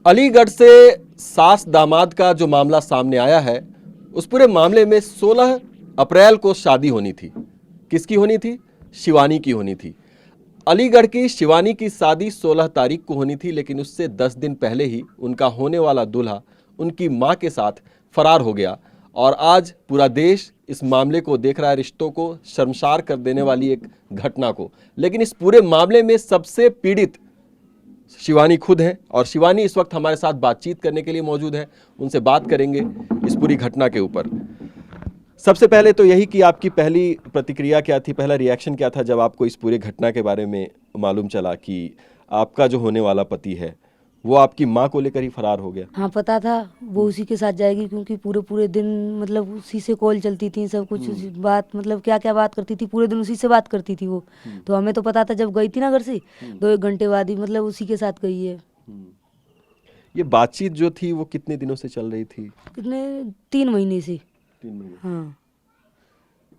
अलीगढ़ से सास दामाद का जो मामला सामने आया है, उस पूरे मामले में 16 अप्रैल को शादी होनी थी। किसकी होनी थी? शिवानी की होनी थी। अलीगढ़ की शिवानी की शादी 16 तारीख को होनी थी, लेकिन उससे 10 दिन पहले ही उनका होने वाला दूल्हा उनकी मां के साथ फरार हो गया। और आज पूरा देश इस मामले को देख रहा है, रिश्तों को शर्मसार कर देने वाली एक घटना को। लेकिन इस पूरे मामले में सबसे पीड़ित शिवानी खुद हैं और शिवानी इस वक्त हमारे साथ बातचीत करने के लिए मौजूद हैं। उनसे बात करेंगे इस पूरी घटना के ऊपर। सबसे पहले तो यही कि आपकी पहली प्रतिक्रिया क्या थी, पहला रिएक्शन क्या था जब आपको इस पूरे घटना के बारे में मालूम चला कि आपका जो होने वाला पति है वो आपकी माँ को लेकर ही फरार हो गया? हाँ, पता था वो उसी के साथ जाएगी, क्योंकि पूरे पूरे दिन मतलब उसी से कॉल चलती थी, सब कुछ उसी बात, मतलब क्या क्या बात करती थी, पूरे दिन उसी से बात करती थी वो। तो हमें तो पता था जब गई थी ना घर से 2-1 घंटे बाद ही मतलब उसी के साथ गई है। ये बातचीत जो थी वो कितने दिनों से चल रही थी? कितने 3 महीने से। 3 महीने। हाँ,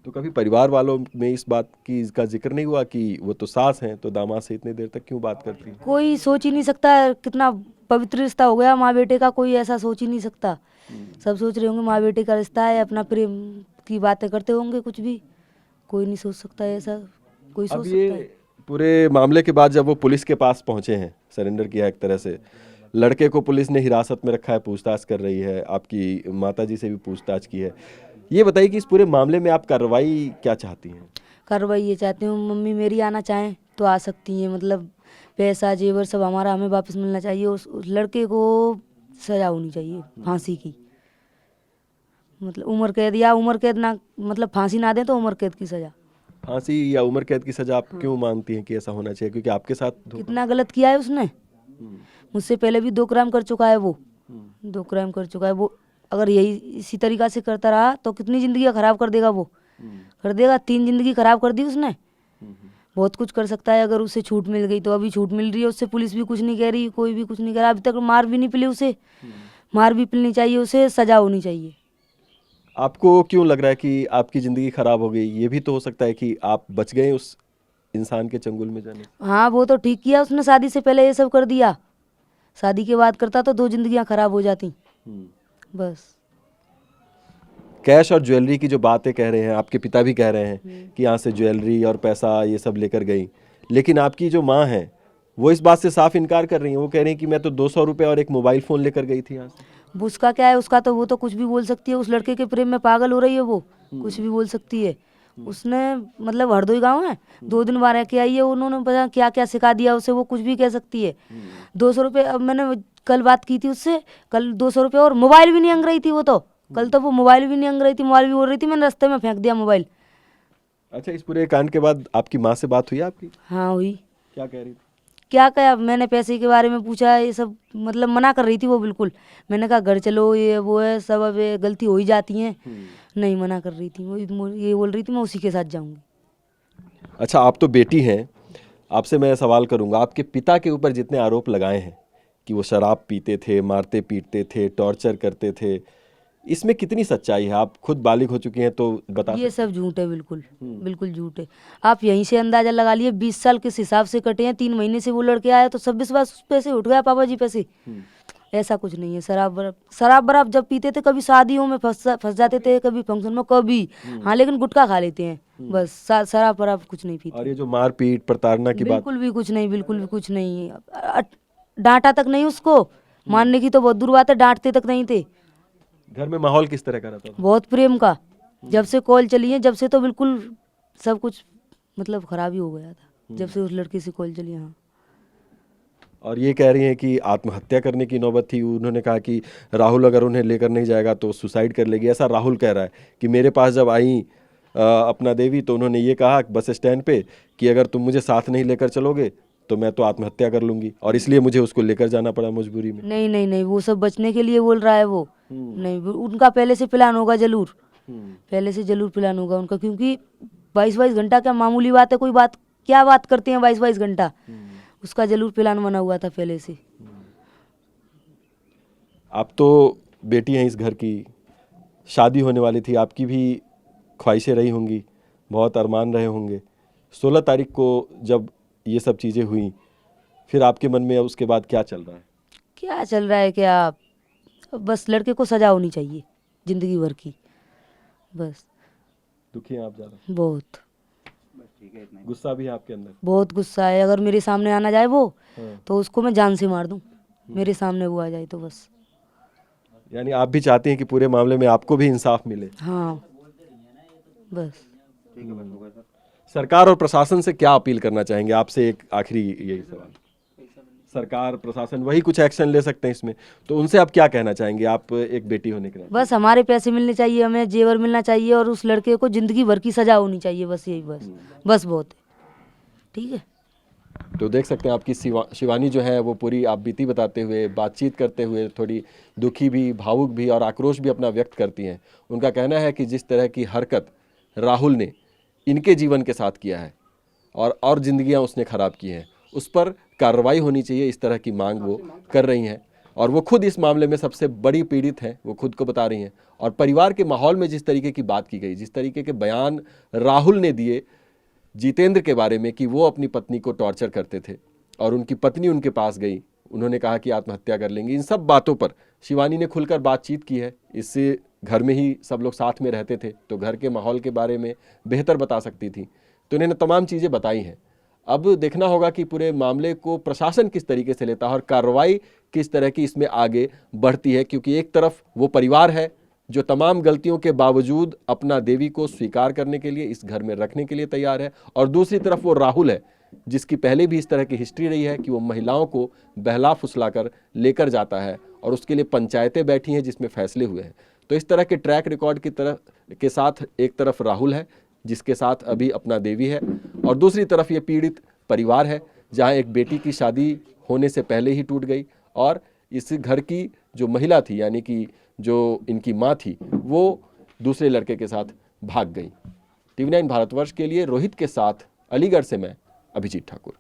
तो कभी परिवार वालों में इस बात की इसका जिक्र नहीं हुआ कि वो तो सास हैं, तो दामाद से इतने देर तक क्यों बात करती हैं? कोई सोच ही नहीं सकता है, कितना पवित्र रिश्ता हो गया माँ बेटे का, कोई ऐसा सोच ही नहीं सकता। सब सोच रहे होंगे माँ बेटे का रिश्ता है, अपना प्रेम की बातें करते होंगे, कुछ भी कोई नहीं सोच सकता है ऐसा। कोई अब सोच ये सकता है? पूरे मामले के बाद जब वो पुलिस के पास पहुंचे हैं, सरेंडर किया एक तरह से, लड़के को पुलिस ने हिरासत में रखा है, पूछताछ कर रही है, आपकी माताजी से भी पूछताछ की है। ये बताइए कि इस पूरे मामले में आप कार्रवाई क्या चाहती हैं? कार्रवाई ये चाहती हूँ, मम्मी मेरी आना चाहें तो आ सकती हैं, मतलब पैसा जेवर सब हमारा हमें वापस मिलना चाहिए। उस लड़के को सजा होनी चाहिए फांसी की, मतलब उम्र कैद, या उम्र कैद ना, मतलब फांसी ना दें तो उम्र कैद की सजा। फांसी या उम्र कैद की सजा आप क्यों मानती हैं कि ऐसा होना चाहिए? क्योंकि आपके साथ कितना गलत किया है उसने, मुझसे पहले भी 2 क्राइम कर चुका है वो। 2 क्राइम कर चुका है वो। अगर यही इसी तरीका से करता रहा तो कितनी जिंदगी खराब कर देगा वो। कर देगा, 3 जिंदगी खराब कर दी उसने। बहुत कुछ कर सकता है अगर उसे छूट मिल गई तो। अभी छूट मिल रही है उससे, पुलिस भी कुछ नहीं कह रही, कोई भी कुछ नहीं कह रहा। अभी तक मार भी नहीं पिली उसे। मार भी पिलनी चाहिए उसे, सजा होनी चाहिए। आपको क्यों लग रहा है कि आपकी ज़िंदगी खराब हो गई? ये भी तो हो सकता है कि आप बच गए उस इंसान के चंगुल में जाने से। हाँ, वो तो ठीक किया उसने, शादी से पहले ये सब कर दिया। शादी के बाद करता तो 2 जिंदगियां खराब हो जाती बस। कैश और ज्वेलरी की जो बातें कह रहे हैं, आपके पिता भी कह रहे हैं कि यहाँ से ज्वेलरी और पैसा ये सब लेकर गई, लेकिन आपकी जो माँ है वो इस बात से साफ इनकार कर रही हैं। वो कह रही हैं कि मैं तो 200 रुपये और एक मोबाइल फ़ोन लेकर गई थी यहाँ से। अब उसका क्या है, उसका तो वो तो कुछ भी बोल सकती है। उस लड़के के प्रेम में पागल हो रही है वो, कुछ भी बोल सकती है। उसने मतलब हरदोई गांव है, 2 दिन बाद रह के आई है, उन्होंने पता क्या क्या सिखा दिया उसे, वो कुछ भी कह सकती है। 200 रुपये, अब मैंने कल बात की थी उससे, कल 200 रुपये और मोबाइल भी नहीं अंग रही थी वो तो। कल तो वो मोबाइल भी नहीं अंग रही थी, मोबाइल भी बोल रही थी, मैंने रास्ते में फेंक दिया मोबाइल। अच्छा, इस पूरे कांड के बाद आपकी माँ से बात हुई आपकी? हाँ हुई। क्या कह रही थी? क्या कहा, मैंने पैसे के बारे में पूछा, ये सब मतलब मना कर रही थी वो बिल्कुल। मैंने कहा घर चलो, ये वो है सब, अब ये गलती हो ही जाती है। नहीं, मना कर रही थी वो, ये बोल रही थी मैं उसी के साथ जाऊंगी। अच्छा, आप तो बेटी हैं, आपसे मैं सवाल करूंगा, आपके पिता के ऊपर जितने आरोप लगाए हैं कि वो शराब पीते थे, मारते पीटते थे, टॉर्चर करते थे, इसमें कितनी सच्चाई है? आप खुद बालिग हो चुकी हैं तो बता ये सब झूठ है, बिल्कुल बिल्कुल झूठ है। आप यहीं से अंदाजा लगा लिए, 20 साल किस हिसाब से कटे हैं, 3 महीने से वो लड़के आया तो 26 बार पैसे उठ गया पापा जी पैसे। ऐसा कुछ नहीं है। शराब बराब जब पीते थे, कभी शादियों में फंस जाते थे, कभी फंक्शन में, कभी हाँ, लेकिन गुटखा खा लेते हैं बस। शराब बराब कुछ नहीं पीते। और ये जो मारपीट प्रताड़ना की बात, बिल्कुल भी कुछ नहीं, बिल्कुल भी कुछ नहीं। डांटा तक नहीं उसको, मानने की तो बहुत दूर बात है, डांटते तक नहीं थे। घर में माहौल किस तरह का रहता था? बहुत प्रेम का। जब से कॉल चली है, जब से तो बिल्कुल सब कुछ मतलब खराब ही हो गया था, जब से उस लड़की से कॉल चली। हाँ। और ये कह रही हैं कि आत्महत्या करने की नौबत थी। उन्होंने कहा कि राहुल अगर उन्हें लेकर नहीं जाएगा तो सुसाइड कर लेगी। ऐसा राहुल कह रहा है कि मेरे पास जब आई अपना देवी तो उन्होंने ये कहा बस स्टैंड पे कि अगर तुम मुझे साथ नहीं लेकर चलोगे तो मैं तो आत्महत्या कर लूंगी, और इसलिए मुझे उसको लेकर जाना पड़ा मजबूरी में। नहीं नहीं नहीं, वो सब बचने के लिए बोल रहा है वो। नहीं, उनका पहले से प्लान होगा जरूर, पहले से जरूर प्लान होगा उनका, क्योंकि 22-22 घंटा क्या मामूली बात है? कोई बात, क्या बात करते हैं 22-22 घंटा? उसका जरूर प्लान बना हुआ था पहले से। आप तो बेटी हैं इस घर की, शादी होने वाली थी, आपकी भी ख्वाहिशें रही होंगी, बहुत अरमान रहे होंगे। 16 तारीख को जब ये सब चीज़ें हुई, फिर आपके मन में उसके बाद क्या चल रहा है? क्या चल रहा है क्या, बस लड़के को सजा होनी चाहिए जिंदगी भर की, बस। दुखी हैं आप ज़्यादा? बहुत गुस्सा भी है आपके अंदर? बहुत गुस्सा है। अगर मेरे सामने आना जाए वो, हाँ। तो उसको मैं जान से मार दूं, मेरे सामने वो आ जाए तो बस। यानी आप भी चाहते हैं कि पूरे मामले में आपको भी इंसाफ मिले? हाँ बस। सरकार और प्रशासन से क्या अपील करना चाहेंगे? आपसे एक आखिरी यही सवाल। सरकार प्रशासन वही कुछ एक्शन ले सकते हैं इसमें, तो उनसे आप क्या कहना चाहेंगे, आप एक बेटी होने के नाते? बस हमारे पैसे मिलने चाहिए, हमें जेवर मिलना चाहिए, और उस लड़के को जिंदगी भर की सजा होनी चाहिए, बस यही, बस बस बहुत है। ठीक है। तो देख सकते हैं आपकी शिवानी जो है वो पूरी आप बीती बताते हुए, बातचीत करते हुए थोड़ी दुखी भी, भावुक भी और आक्रोश भी अपना व्यक्त करती हैं। उनका कहना है कि जिस तरह की हरकत राहुल ने इनके जीवन के साथ किया है और ज़िंदगियां उसने ख़राब की हैं, उस पर कार्रवाई होनी चाहिए, इस तरह की मांग वो कर रही हैं। और वो खुद इस मामले में सबसे बड़ी पीड़ित हैं, वो खुद को बता रही हैं। और परिवार के माहौल में जिस तरीके की बात की गई, जिस तरीके के बयान राहुल ने दिए जितेंद्र के बारे में कि वो अपनी पत्नी को टॉर्चर करते थे और उनकी पत्नी उनके पास गई, उन्होंने कहा कि आत्महत्या कर लेंगे, इन सब बातों पर शिवानी ने खुलकर बातचीत की है। इससे घर में ही सब लोग साथ में रहते थे, तो घर के माहौल के बारे में बेहतर बता सकती थी, तो इन्होंने तमाम चीज़ें बताई हैं। अब देखना होगा कि पूरे मामले को प्रशासन किस तरीके से लेता है और कार्रवाई किस तरह की इसमें आगे बढ़ती है, क्योंकि एक तरफ वो परिवार है जो तमाम गलतियों के बावजूद अपना देवी को स्वीकार करने के लिए, इस घर में रखने के लिए तैयार है, और दूसरी तरफ वो राहुल है जिसकी पहले भी इस तरह की हिस्ट्री रही है कि वो महिलाओं को बहला फुसला कर लेकर जाता है और उसके लिए पंचायतें बैठी हैं जिसमें फैसले हुए हैं। तो इस तरह के ट्रैक रिकॉर्ड की तरफ के साथ एक तरफ राहुल है जिसके साथ अभी अपना देवी है, और दूसरी तरफ ये पीड़ित परिवार है जहाँ एक बेटी की शादी होने से पहले ही टूट गई और इस घर की जो महिला थी, यानी कि जो इनकी माँ थी, वो दूसरे लड़के के साथ भाग गई। टीवी 9 भारतवर्ष के लिए रोहित के साथ अलीगढ़ से मैं अभिजीत ठाकुर।